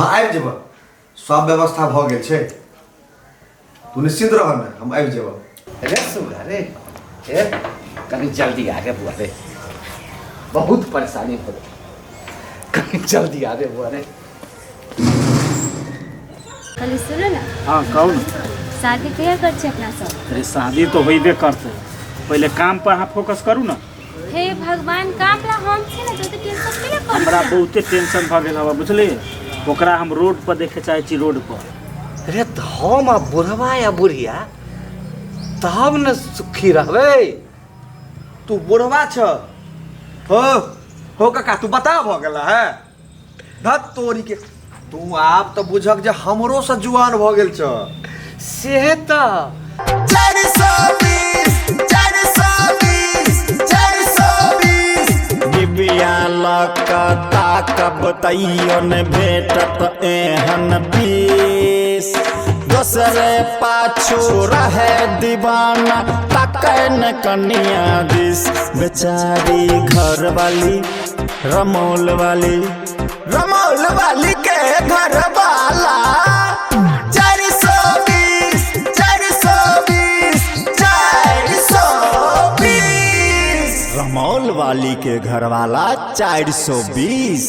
हाँ आबि जेबह सब व्यवस्था भ गेल छै तू निश्चिंत रह ने हम आबि जेबह। अरे सुगा रे ए कहीं जल्दी आ रे बुआ रे बहुत परेशानी हो रही कहीं जल्दी आ रे बुआ रे। खाली सुनो ना। हाँ कहू ना। शादी कहिया कर छे अपना सब? अरे शादी तो होइबे करते पहले काम पर अहाँ फोकस करू ना। हे भगवान काम ला हम छे ना तो टेंशन केना कर। हमरा बहुते टेंशन भ गेल हवा बुझली ओकरा हम रोड पर देखे चाहे छी रोड पर। अरे तो हम आ बुढ़वा या बुढ़िया तब न सुखी रहबे। तू बुढ़वा छ हो काका तू बता भ गेला है धत तोरी के तू आप तो बुझक जे हमरो से जुआन भ गेल छ से त 420 दिव्या लकता कब तैयो न भेटत एहन पीस दोसरे पाछू रहे दीवाना तकन कनिया दिस बेचारी घर वाली रमोल वाली के घर वाला 420 रमौल वाली के घर वाला 420।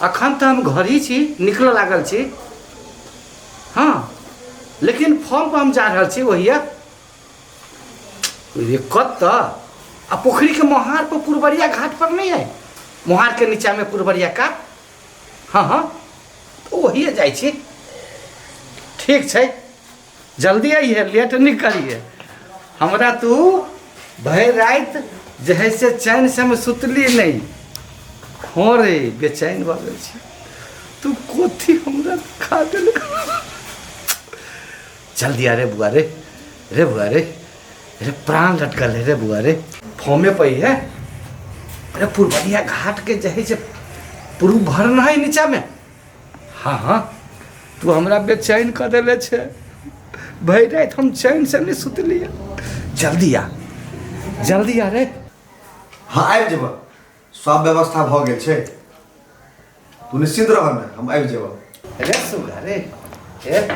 अखन तो हम घर ही छी निकल लागल छी। हाँ लेकिन फॉर्म पर हम जा रहा छी वहिया कत आ पोखरी के मोहार पर पुरबरिया घाट पर नहीं है मोहार के नीचा में पुरबरिया का। हाँ तो वही जाए छी। ठीक है जल्दी आइए लेट नहीं करिए। हमरा तू भर रात जहे से चैन से हम सुतली नहीं हो रे बेचैन भ गेल छी। तू कोथी हमरा खा गेल। जल्दी आ रे बुआ रे बुआ रे प्राण लटकल है रे बुआ रे फॉर्मे पे है। अरे पुरबरिया घाट के जहे से पुरु भरना है नीचा में। हाँ तू हमरा बेचैन कर देले छे भई रात हम चैन से नहीं सुतली। जल्दी आ रे। हाँ आबि जेबह सब व्यवस्था भ गेल छै तू निश्चिंत रह ने हम आबि जेबह। अरे सुगा रे ए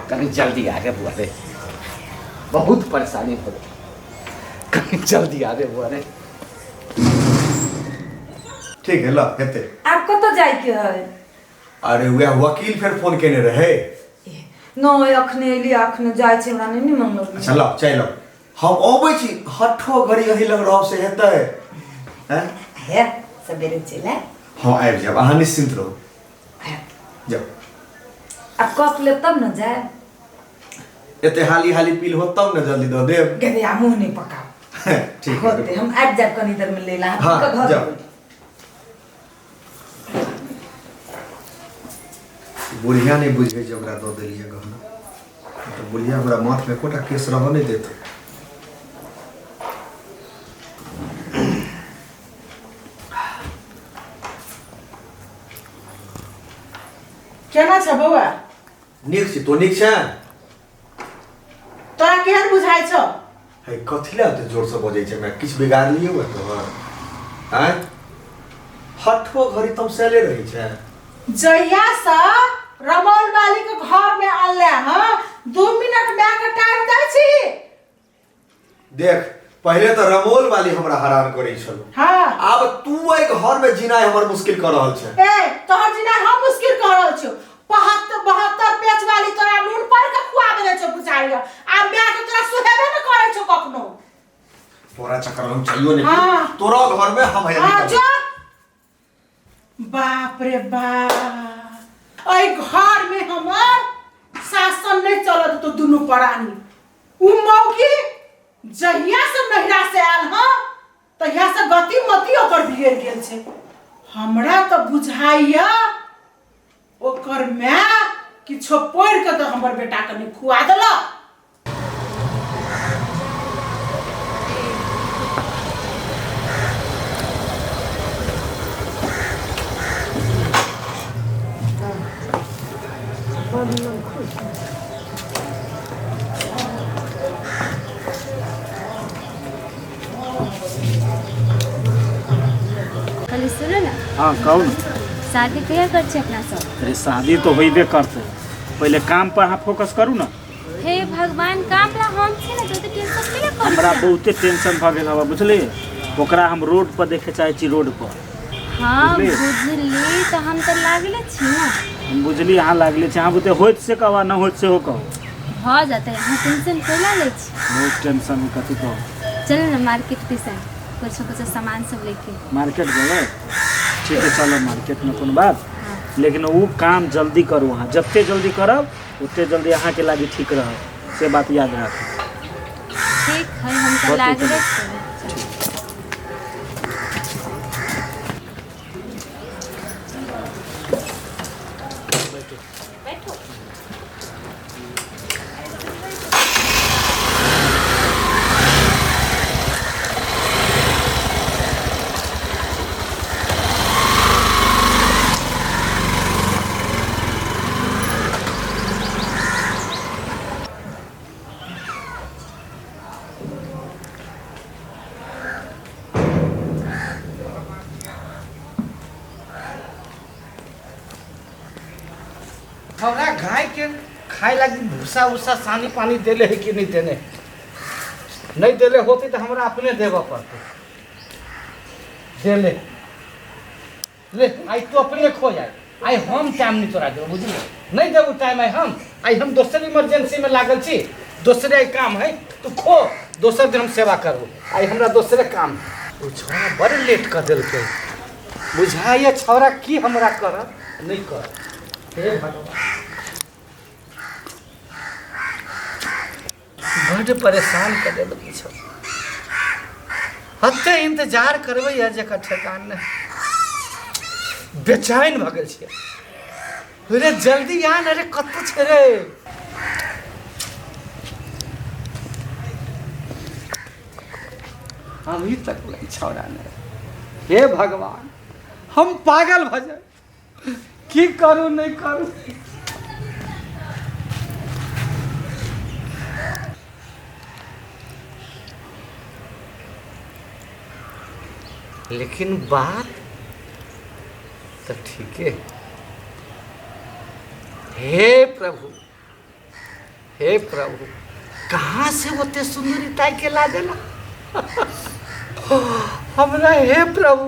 कहीं जल्दी आ रे बुआ रे बहुत परेशानी हो रही कहीं जल्दी आ रे बुआ रे। ठीक है ल हेते। आपको तो जाए के है। अरे वह वकील फिर फोन केने रहे न अखने एली अखने जाए छै हमरा नहीं मंगल। अच्छा ल चल हम अबै छी हठो घड़ी अही लग रहब से हेतै हैं है सबेरे चले। हाँ आबि जाब अहाँ निश्चिंत रहू जाओ। अब कप ले तब न जाए एते हाली पील हो तब न जल्दी दो देब। गदे आ मुंह नहीं पकाओ। ठीक होते हम आब जाब कनी देर में लेला। हाँ, घर जाओ। बुढ़िया नहीं बुझे जे ओकरा दो देलिए गहना तो बुढ़िया हमरा माथ में कोटा केस रह नहीं देत। केना छ बौआ? नीक छी तो नीक छै? तोरा केहन बुझाइ छ? है कथि ला त जोर से बजै छै मैं किछ बिगाड़ लियो बा तो हैं हठो घड़ी तुम सेले रही छै। जहिया से रमौल वाली के घर में आले ह 2 मिनट में के टाइम दै छी। देख पहले तो रमोल वाली हमरा हैरान करै छल। हां अब तू एक घर में जीना हमर मुश्किल कर रहल छै। ए तोहर जीना हम मुश्किल कर रहल छी। 72 पेच वाली तोरा नून पर के खुआ देले छ बुझाइया आ मैं के तोरा सुहेबे न करे छ कखनो। तोरा चक्कर हम चाहियो नहीं। हाँ। तोरा घर में हम है हां नहीं। जो बाप रे बाप ओइ घर में हमर शासन नहीं चलत तो दुनु परानी उ मौकी जहिया से नहिरा से आल ह तहिया से गति मति ओकर बिगड़ गेल छै। हमरा तो बुझाइया ओकर मैं किछो पढ़ के तो हमर बेटा के नहीं खुआ देला। खाली सुनो ना। हाँ कहू ना। शादी कहिया कर छे अपना सब? अरे शादी तो होइबे करते, पहले काम पर अहाँ फोकस करू ना। हे भगवान, काम ला हम छे ना तो टेंशन के ना हमरा बहुते टेंशन भ गेल हवा बुझली। ओकरा हम रोड पर देखे चाहे छी, रोड पर। हाँ बुझली? बुझली, तो हम तो लागले छी ना। हम बुझली अहाँ लागले छी, अहाँ बुते होइत से कहवा न होइत से हो कहो। हो जाता है, हम टेंशन कैला ले छी। बहुत टेंशन में कथी कहो। चलो ना मार्केट पे से कुछ सामान सब लेके। मार्केट गए? ठीक है चलो मार्केट में कोनो बात। हाँ। लेकिन वो काम जल्दी करू अहाँ, जत्ते जल्दी करब उतने जल्दी अहाँ के लागी ठीक रहत, से बात याद रखू। ठीक है, हम तो बहुत लागले ठीक छी। हमरा गाय के खाए लगी भूसा उसा सानी पानी देले है कि नहीं देने? नहीं देले होती तो हमरा अपने देवा पड़ते। देले ले आई तो अपने खो जाए। आई हम टाइम नहीं तोरा देव, बुझलिए? नहीं देबू टाइम आई हम दोसर इमरजेंसी में लागल छी, दोसरे काम है। तू खो, दोसर दिन हम सेवा करू। आई हमरा दोसरे काम। ओ छौड़ा बड़ लेट कर देलकै, बुझाइए छौड़ा की हमरा कर नहीं कर। हे भगवान, बड़ परेशान कर देलकै छौ। हते इंतजार करबै है जकर ठेकान नहीं। बेचैन भ गेल छियै। रे जल्दी आ न रे, कतौ छै रे? हम ही तक नहीं छौड़ा ने। हे भगवान, हम पागल भ जाए, की करू नहीं करू। लेकिन बात तो ठीक है। हे प्रभु, हे प्रभु, कहाँ से होते सुंदरी ताई के ला देला? हमरा हे प्रभु,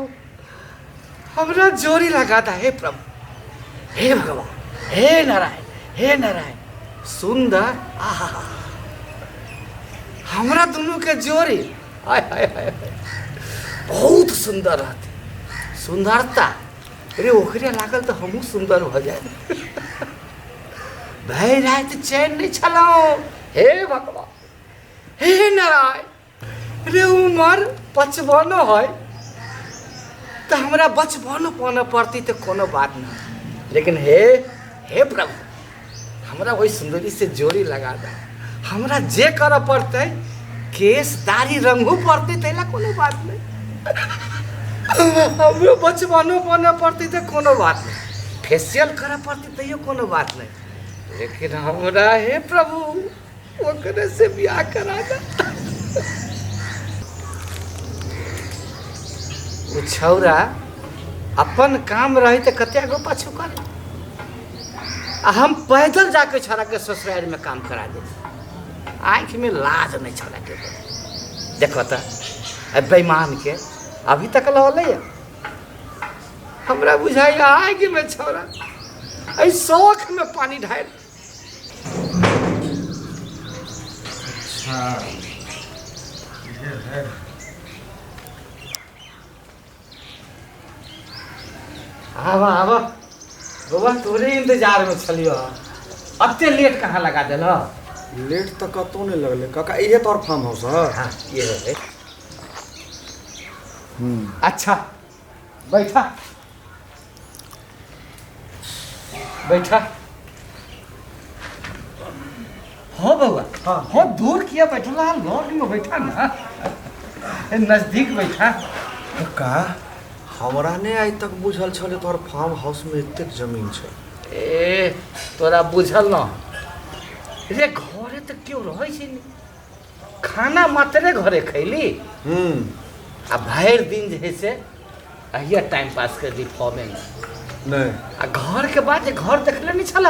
हमरा जोरी लगा था। हे प्रभु, हे भगवान, हे नारायण, हे नारायण, सुंदर। आहा, हमरा दोनों के जोड़ी आय हाय हाय बहुत सुंदर रहते। सुंदरता अरे ओकरे लागल तो हमहूँ सुंदर हो जाए। भाई रात चैन नहीं छलौं। हे भगवान, हे नारायण, रे उमर 55 है तो हमरा 55 पाना पड़ती तो कोनो बात नहीं। लेकिन हे प्रभु, हमरा वही सुंदरी से जोड़ी लगा दा। हमरा जे कर पड़ते, केस दाढ़ी रंगू पड़ते तैला कोनो बात नहीं। हमरो 55 पाना पड़ती तो कोनो बात नहीं। फेशियल कर पड़ती तैयो कोनो बात नहीं। लेकिन हमरा हे प्रभु ओकरे से ब्याह करा दा। वो छौरा अपन काम रही तो कते गो पाछू कर। हम पैदल जाके छौरा के ससुराल में काम करा दे। आँख में लाज नहीं छौरा के। देखो तो बेईमान के अभी तक लहले हमरा बुझाइए आगे में छौरा ऐ शौक में पानी ढाल। आवा आवा बाबा, तोरे इंतजार में छलियो। अत्ते लेट कहाँ लगा दिल? लेट तो कतौ नहीं लगले काका, इहे तोर फार्म हाउस है। हाँ ये है। अच्छा बैठा बैठा। हो बउआ, हाँ। हो दूर किया बैठला, लॉन में बैठा ना, नजदीक बैठा। काका हमरा ने आज तक बुझल छले तोर फार्म हाउस में एतेक जमीन छै। ए तोरा बुझल न रे, घरे तो क्यों रहे छी? खाना मात्रे घरे खैली। आ भर दिन जे है से अहिया टाइम पास कर दी फॉर्मे में। नहीं आ घर के बाद जे घर देखले नहीं छल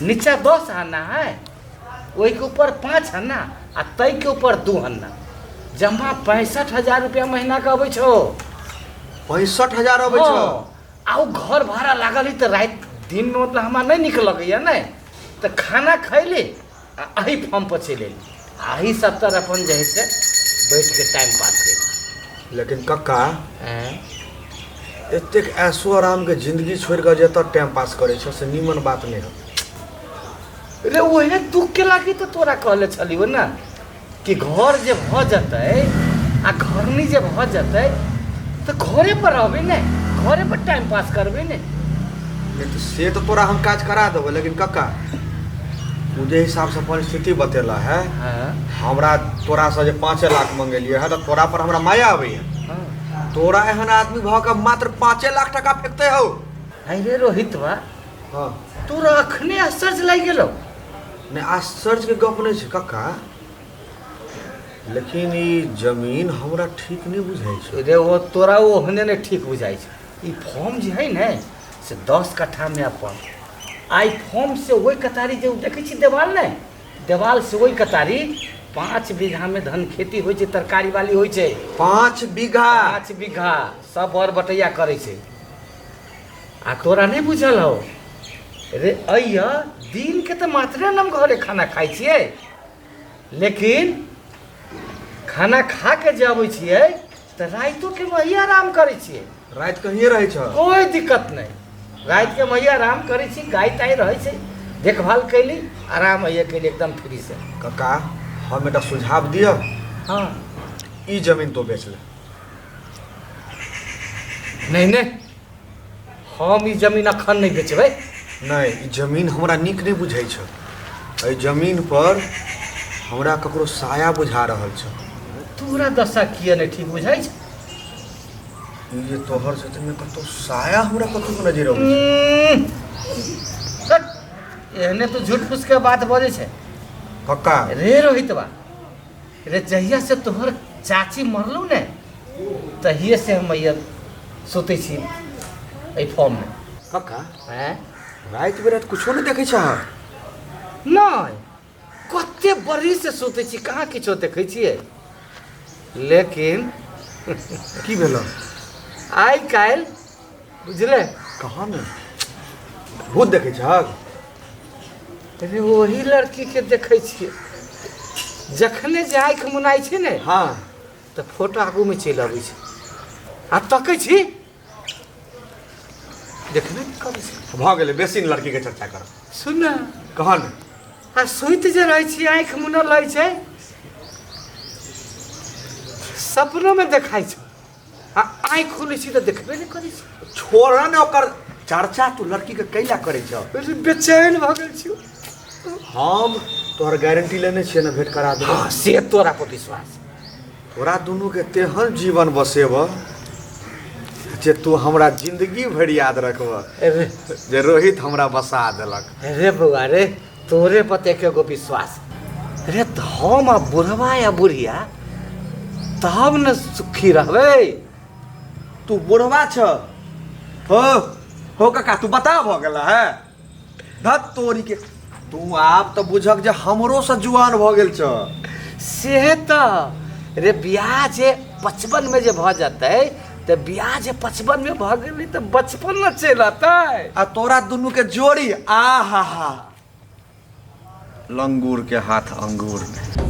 नीचा 10 हन्ना है ओहि के ऊपर 5 हन्ना आ तई के ऊपर 2 हन्ना जमा 65,000 रुपया महीना के अबै छो 65,000 अबै छ आ उ घर भाड़ा लागल ही तो रात दिन में मतलब हमरा नहीं निक लगैया नहीं तो खाना खैली आ अही फॉर्म पर चले अही 70 अपन जे है से बैठ के टाइम पास कर लेकिन कक्का एतेक ऐशो आराम के जिंदगी छोड़ के जेत टाइम पास करे छ से नीमन बात नहीं हो रे ओहे दुख के लागी तो तोरा कहले छलियो ना कि घर जे भ जतै आ घरनी जे भ जतै तो घरे पर रहबे ने घरे पर टाइम पास करबे ने नहीं तो से तो तोरा हम काज करा देबो लेकिन कक्का मुझे हिसाब से परिस्थिति बतेला है हाँ हमरा तोरा से जे 5 लाख मंगेलिए है तो तोरा पर हमरा माया आबै है हाँ तोरा एहन आदमी भ के मात्र 5 लाख टका फेंकते हो अरे रोहितवा हाँ तोरा अखने आश्चर्य लागि गेलो नहीं आश्चर्य के गप नहीं छै कक्का लेकिन ई जमीन हमरा ठीक नहीं बुझाई छै रे वो तोरा ओहने ने ठीक बुझाई छै ई फॉर्म जे है ने से 10 कट्ठा में अपन आई फॉर्म से वही कतारी जो देखै छी देवाल ने देवाल से वही कतारी 5 बीघा में धन खेती होइ छै तरकारी वाली होइ छै 5 बीघा 5 बीघा सब और बटैया करे छै आ तोरा नहीं बुझल हो रे अइया दिन के तो मात्रे हम घरे खाना खाइ छियै लेकिन खाना खा के जे अबै छियै तो राइतो के वही आराम करे छियै रात कहिए रहे छ कोई दिक्कत नहीं रात के वही आराम करे छी गाय ताय रहे छै देखभाल कैली आराम अइया कैली एकदम फ्री से कक्का हम एटा सुझाव दिया हाँ ई जमीन तो बेच ले नहीं नहीं हम ई जमीन अखन नहीं बेचबै नहीं ई जमीन हमरा नीक नहीं बुझाई छ एहि जमीन पर हमरा ककरो साया बुझा रहल छ तोरा दशा किया नहीं ठीक बुझाई छै ई जे तोहर छथिन में कतो साया हमरा ककरो नजर अबै हट, एहने तो झूठ फूस के बात बजे छै कक्का रे रोहितवा रे जहिया से तोहर चाची मरलू ने तहिए से हम मैया सोते छी एहि फॉर्म में कक्का हैं रात बेरात कुछो नहीं देखै छ नहीं कते बड़ी से सोते छी कहाँ किछो देखै छियै लेकिन की भेलो आइ काल्हि बुझले कहाँ ने भूत देखै छ रे वही लड़की के देखै छियै जखने जे आँखि मुनाइ छै ने हाँ तो फोटो आगू में चलि अबै छै आ तकै छी देखबे नहीं करै छै भ गेलै बेसी लड़की के चर्चा कर सुन ना कहाँ ने आ सुति जे रहै छी आँखि मुनल रहै छै सपनों में देखाइ छै आ आँखि खुलै छी तो देखबे नहीं करै छै छोड़ ने ओकर चर्चा तू लड़की के कैला करे छ बेचैन भऽ गेल छी हम तोहर गारंटी लेने छियै ना भेंट करा देबो हाँ से तोरा पर विश्वास तोरा दुनू के तेहन जीवन बसेब जे तू हमरा जिंदगी भरि याद रखब अरे जे रोहित हमरा बसा देलक अरे बउआ रे तोरे पर तो एकेगो विश्वास रे तो हम आ बुढ़वा या बुढ़िया तब न सुखी रहबै तू बुढ़वा छ हो काका तू बता भ गेला है धत तोरी के तू आप तो बुझक जे हमरो से जुआन भ गेल छ से तो रे बियाह जे 55 में जे भ जाते तो बियाह जे 55 में भ गेली तो बचपन न चलि अतै आ तोरा दुनू के जोड़ी आ हा हा लंगूर के हाथ अंगूर में